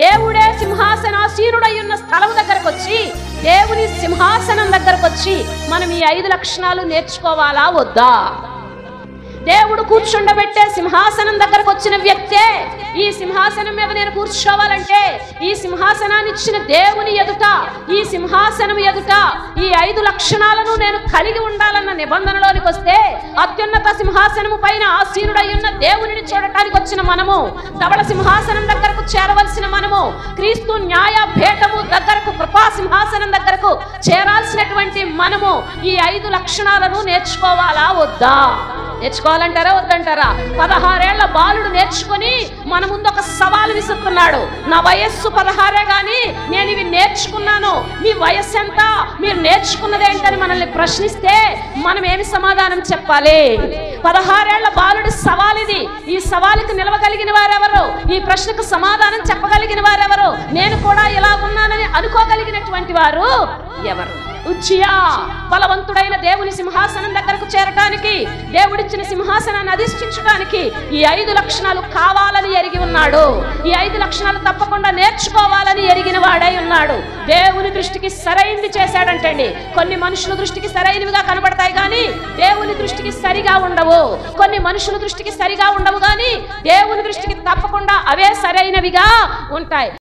దేవుడే సింహాసనాసీనుడై ఉన్న స్థలం దగ్గరకు వచ్చి, దేవుని సింహాసనం దగ్గరకు వచ్చి మనం ఈ 5 లక్షణాలు నేర్చుకోవాలా వద్దా? దేవుడు కూర్చుండబెట్టే సింహాసనం దగ్గరకు వచ్చిన వ్యక్తే ఈ సింహాసనం మీద నేను కూర్చోవాలంటే, ఈ సింహాసనాన్ని ఇచ్చిన దేవుని ఎదుట, ఈ సింహాసనం ఎదుట ఈ 5 లక్షణాలను నేను కలిగి ఉండాలన్న నిబంధనలోనికి వస్తే, అత్యున్నత సింహాసనము పైన ఆసీనుడై ఉన్న దేవునిని చూడటానికి వచ్చిన మనము, ధవళ సింహాసనం దగ్గరకు చేరవలసిన మనము, క్రీస్తు న్యాయ పీఠము దగ్గరకు, కృపా సింహాసనం దగ్గరకు చేరాల్సినటువంటి మనము ఈ 5 లక్షణాలను నేర్చుకోవాలా వద్దా? నేర్చుకోవాలంటారా వద్దంటారా? 16 ఏళ్ల బాలుడు నేర్చుకొని మన ముందు ఒక సవాలు విసురుతున్నాడు. నా వయస్సు 16 గాని నేను ఇవి నేర్చుకున్నాను, మీ వయస్సు ఎంత, మీరు నేర్చుకున్నదేంటని మనల్ని ప్రశ్నిస్తే మనం ఏమి సమాధానం చెప్పాలి? 16 ఏళ్ల బాలుడి సవాల్ ఇది. ఈ సవాలుకి నిలవగలిగిన వారెవరు? ఈ ప్రశ్నకు సమాధానం చెప్పగలిగిన వారెవరు? నేను కూడా ఇలా ఉన్నానని అనుకోగలిగినటువంటి వారు ఎవరు? ఉజ్జియా బలవంతుడైన దేవుని సింహాసనం దగ్గరకు చేరటానికి, దేవుడిచ్చిన సింహాసనాన్ని అధిష్ఠించడానికి ఈ 5 లక్షణాలు కావాలని ఎరిగి ఉన్నాడు. ఈ 5 లక్షణాలు తప్పకుండా నేర్చుకోవాలని ఎరిగిన వాడై ఉన్నాడు. దేవుని దృష్టికి సరైనది చేశాడంటండి. కొన్ని మనుషుల దృష్టికి సరైనవిగా కనబడతాయి కానీ దేవుని దృష్టికి సరిగా ఉండవు. కొన్ని మనుషుల దృష్టికి సరిగా ఉండవు కానీ దేవుని దృష్టికి తప్పకుండా అవే సరైనవిగా ఉంటాయి.